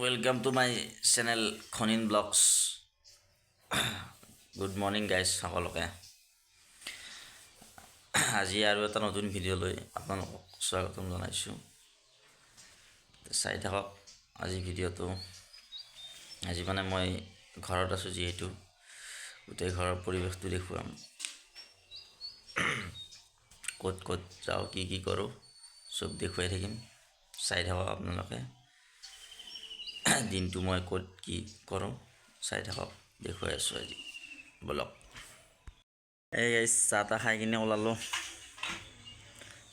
Welcome to my channel Khonin Vlogs. Good morning guys সকলোকে আজি আৰু এটা নতুন ভিডিও লৈ আপোনালোকক স্বাগতম জনাইছো চাই থাকক আজি ভিডিওটো আজি মানে মই ঘৰত আছো যেহেতু গোটেই ঘৰৰ পৰিৱেশটো দেখুৱাম ক'ত যাও কি কৰো সব দেখুৱাই থাকিম চাই থাকক আপোনালোকে দিনটো মই ক'ত কি কৰো চাই থাকক দেখুৱাই আছো আজি বলক এই গাইস চাটা খাই কিনে ওলালো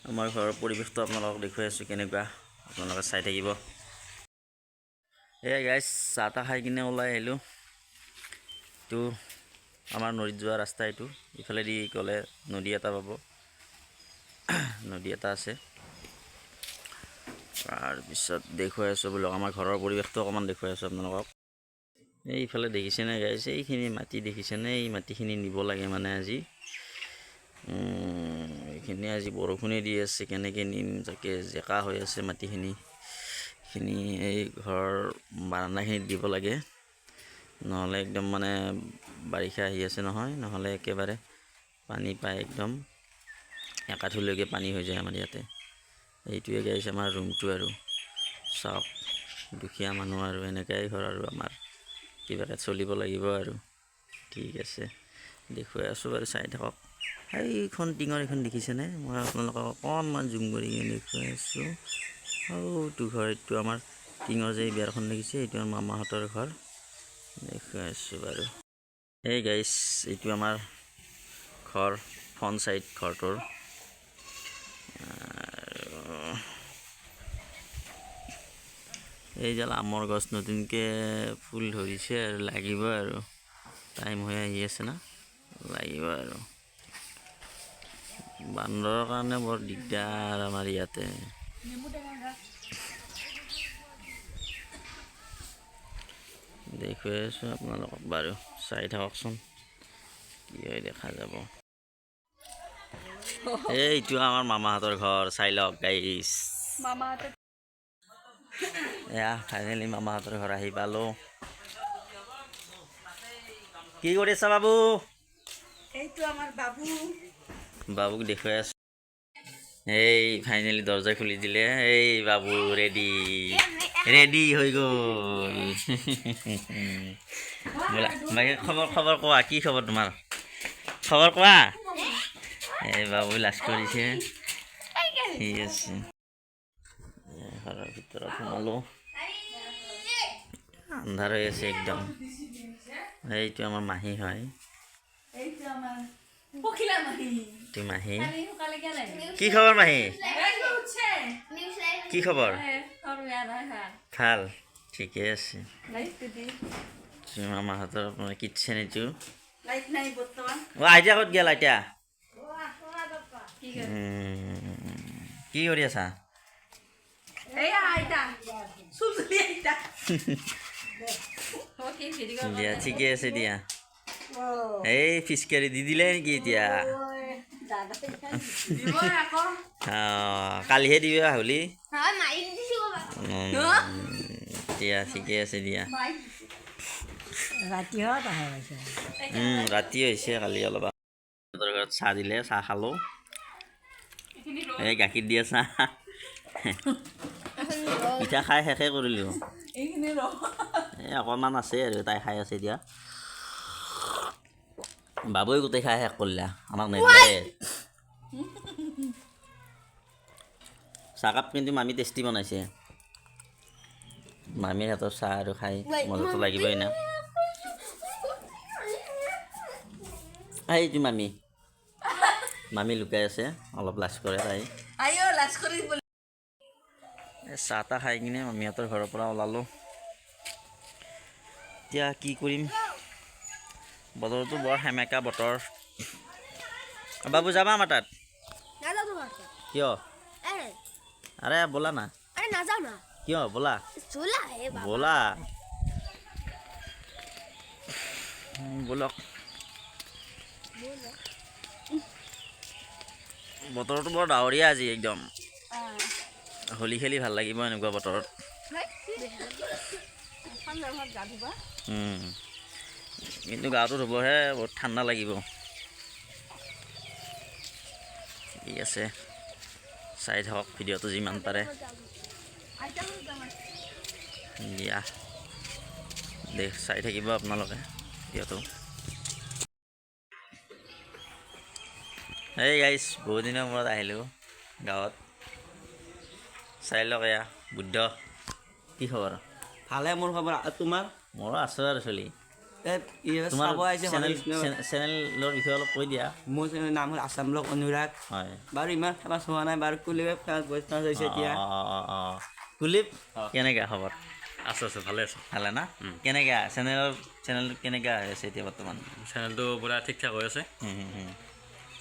আমাৰ ঘৰৰ পৰিৱেশটো আপোনালোকক দেখুৱাই আছো কেনেকুৱা আপোনালোকে চাই থাকিব এই গাইস চাটা খাই কিনে ওলাই আহিলো তো আমাৰ নদীত যোৱা ৰাস্তা এইটো ইফালে দি গলে নদী এটা পাব নদী এটা আছে তাৰ পিছত দেখুৱাই আছো বলক আমাৰ ঘৰৰ পৰিৱেশটো অকমান দেখুৱাই আছো আপোনালোকক এইফালে দেখিছে না গাইস এইখিনি মাটি দেখিছে না এই মাটিখিনি নিব লাগে মানে আজি এইখিনি আজি বৰষুণে দি আছে কেনেকৈ নিম তাকে জেকা হৈ আছে মাটিখিনি এই ঘৰ বাৰান্দাখিনি দিব লাগে নহলে একদম মানে বাৰিষা আহি আছে নহয় নহলে একেবাৰে পানী পায় একদম একাঠুলৈকে পানী হৈ যায় আমাৰ ইয়াতে এইটোৱে গাইস আমাৰ ৰুমটো আৰু চাওক দুখীয়া মানুহ আৰু এনেকাই ঘৰ আৰু আমাৰ কিবাকে চলিব লাগিব আৰু ঠিক আছে দেখুৱাই আছো আৰু চাই থাকক এইখন টিঙৰ এখন দেখিছেনে মই আপোনালোকক অকণমান জুম কৰি দেখুৱাই আছো তো ঘৰ এইটো আমাৰ টিঙৰ যে বিয়াৰখন দেখিছে এইটো আমাৰ মামাহঁতৰ ঘৰ দেখুৱাই আছো বাৰু এই গাইস এইটো আমাৰ ঘৰ ফ্ৰণ্ট সাইড ঘৰটোৰ এই যে আমৰ গছ নতুনকে ফুল ধৰিছে আৰু লাগিব আৰু টাইম হৈ আহি আছে না লাগিব আৰু বান্দৰৰ কাৰণে বৰ দিগদাৰ আমাৰ ইয়াতে দেখুৱাই আছো আপোনালোকক বাৰু চাই থাককচোন কি হয় দেখা যাব এইটো আমাৰ মামাহঁতৰ ঘৰ চাই লওক গাইস মামাহঁতৰ ফাইনেলি মামাহঁতৰ ঘৰ আহি পালো কি কৰি আছা বাবু এইটো আমাৰ বাবুক দেখুৱাই আছো এই ফাইনেলি দৰজা খুলি দিলে এই বাবু ৰেডি হৈ গ'ল বলা বাকি খবৰ কোৱা কি খবৰ তোমাৰ খবৰ কোৱা এই বাবু লাজ কৰিছে ঠিক আছে ঘৰৰ ভিতৰত সোমালো আন্ধাৰ হৈ আছে একদম এইটো আমাৰ মাহী হয় তুই মাহী কি খবৰ মাহী কি খবৰ ভাল ঠিকে আছে মামাহঁতৰ আপোনাৰ কিটচেন এইটো আইতা ক'ত গেল আইতা কি কৰি আছা দিয়া ঠিকে আছে দিয়া এই ফিচকাৰি দি দিলে নেকি এতিয়া কালিহে দিবা হলি দিয়া ঠিকে আছে দিয়া ৰাতি হৈছে কালি অলপ ঘৰত চাহ দিলে চাহ খালো এই গাখীৰ দিয়া চাহ পিঠা খাই শেষে কৰিলো এই অকণমান আছে আৰু তাই খাই আছে এতিয়া বাবুই গোটেই খাই শেষ কৰিলা আমাক নেদিলে চাহকাপ কিন্তু মামী টেষ্টি বনাইছে মামীৰ হাতৰ চাহ আৰু খাই মজাটো লাগিবই না এইটো মামী লুকাই আছে অলপ লাজ কৰে তাই চাহ তাহ খাই কিনে মামীহঁতৰ ঘৰৰ পৰা ওলালো এতিয়া কি কৰিম বতৰটো বৰ সেমেকা বতৰ বাবু যাবা আমাৰ তাত কিয় আৰে বলা না কিয় বলা বলা বলক বতৰটো বৰ ডাৱৰীয়া আজি একদম হোলি খেলি ভাল লাগিব এনেকুৱা বতৰত ঠাণ্ডা ঘৰত গা ধুবা কিন্তু গাটো ধুবহে বহুত ঠাণ্ডা লাগিব ঠিক আছে চাই থাকক ভিডিঅ'টো যিমান পাৰে আইতা ঘৰত যাম দিয়া চাই থাকিব আপোনালোকে ভিডিঅ'টো এই গাইছ বহুত দিনৰ মূৰত আহিলোঁ গাঁৱত চাই লওক এয়া বুদ্ধ কি খবৰ ভালে মোৰ খবৰ তোমাৰ মোৰো আছোঁ আৰু চলি তোমাৰ তোমাৰ চেনেলৰ বিষয়ে অলপ কৈ দিয়া মোৰ নাম হ'ল আছাম ব্লগ অনুৰাগ হয় বাৰু ইমান ফেমাছ হোৱা নাই বাৰু কুলিবে ফেমাছ হৈছে এতিয়া কুলিপ কেনেকুৱা খবৰ আছোঁ ভালে আছোঁ ভালে না কেনেকুৱা চেনেলটো কেনেকুৱা হৈ আছে এতিয়া বৰ্তমান চেনেলটো পূৰা ঠিক ঠাক হৈ আছে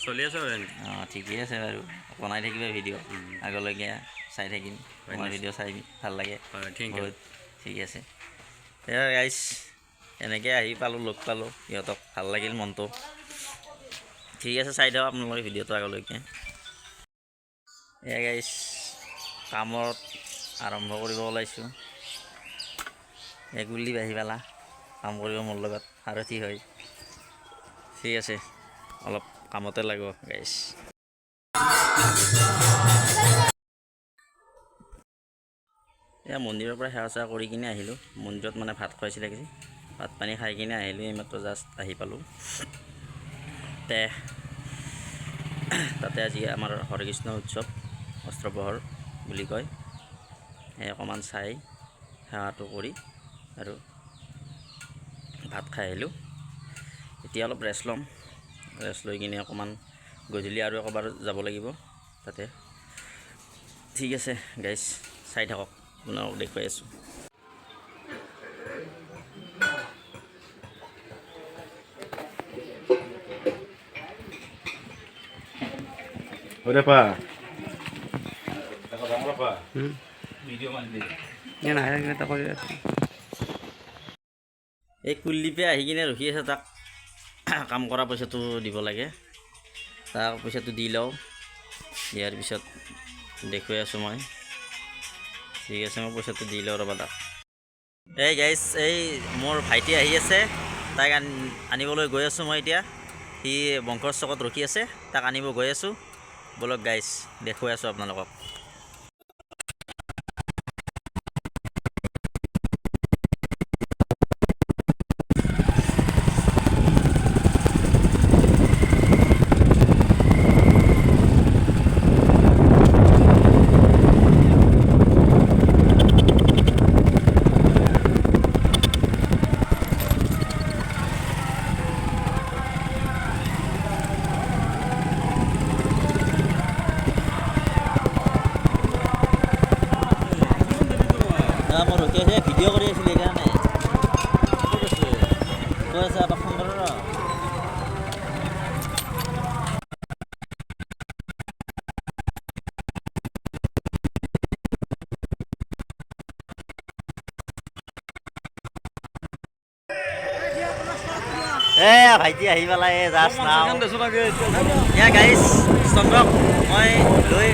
চলি আছে আৰু এনেকৈ অঁ ঠিকেই আছে বাৰু বনাই থাকিবা ভিডিঅ' আগলৈকে চাই থাকিম তোমাৰ ভিডিঅ' চাই ভাল লাগে হয় থেংক ইউ বহুত ঠিক আছে এয়া গাইছ এনেকৈ আহি পালোঁ লগ পালোঁ সিহঁতক ভাল লাগিল মনটো ঠিক আছে চাই দিয়ক আপোনালোকে ভিডিঅ'টো আগলৈকে এয়া গাইছ কামত আৰম্ভ কৰিব ওলাইছোঁ গুলি আহি পেলা কাম কৰিব মোৰ লগত সাৰথি হয় ঠিক আছে অলপ কামতে লাগিব গাইছ এয়া মন্দিৰৰ পৰা সেৱা চেৱা কৰি কিনে আহিলোঁ মন্দিৰত মানে ভাত খুৱাইছিলে কি ভাত পানী খাই কিনে আহিলোঁ এইমাত্ৰ জাষ্ট আহি পালোঁ তাতে আজি আমাৰ হৰেকৃষ্ণ উৎসৱ অস্ত্ৰপহৰ বুলি কয় সেই অকণমান চাই সেৱাটো কৰি আৰু ভাত খাই আহিলোঁ এতিয়া অলপ ৰেষ্ট ল'ম ৰেষ্ট লৈ কিনে অকণমান গধূলি আৰু একবাৰ যাব লাগিব তাতে ঠিক আছে গাইছ চাই থাকক আপোনালোকক দেখুৱাই আছোঁ এই কুলদীপে আহি কিনে ৰখি আছে তাক কাম কৰা পইচাটো দিব লাগে তাক পইচাটো দি লওঁ দিয়াৰ পিছত দেখুৱাই আছোঁ মই ঠিক আছে মই পইচাটো দি লওঁ ৰ'বা তাক এই গাইছ এই মোৰ ভাইটি আহি আছে তাক আনিবলৈ গৈ আছোঁ মই এতিয়া সি বংশৰ চকত ৰখি আছে তাক আনিব গৈ আছোঁ বলক গাইছ দেখুৱাই আছোঁ আপোনালোকক মই ৰখি আছে ভিডিঅ' কৰি আছিলোঁ সেইকাৰণে কৈ আছে এপাক ফোন কৰ ভাইটি আহি পেলাই জাষ্ট নাও এয়া গাইছ চন্দ্ৰক মই লৈ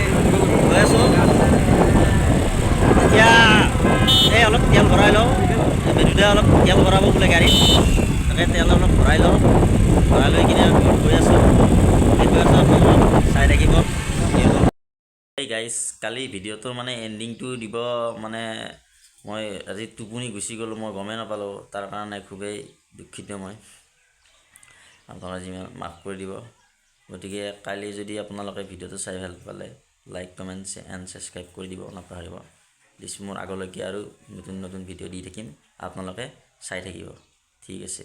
গৈ আছোঁ এতিয়া এই অলপ তেল ভৰাই লওঁ বেদুদাই অলপ তেল ভৰাব বোলে গাড়ীত তাকে তেল অলপ ভৰাই লওঁ ভৰাই লৈ কিনে গৈ আছোঁ আপোনালোকক চাই থাকিব এই গাইছ কালি ভিডিঅ'টোৰ মানে এণ্ডিংটো দিব মানে মই আজি টোপনি গুচি গ'লোঁ মই গমেই নাপালোঁ তাৰ কাৰণে খুবেই দুখিত মই আপোনালোকে যিমান মাফ কৰি দিব গতিকে কালি যদি আপোনালোকে ভিডিঅ'টো চাই ভাল পালে লাইক কমেণ্ট এণ্ড ছাবস্ক্ৰাইব কৰি দিব নাপাহৰিব প্লিজ মোৰ আগলৈকে আৰু নতুন নতুন ভিডিঅ' দি থাকিম আপোনালোকে চাই থাকিব ঠিক আছে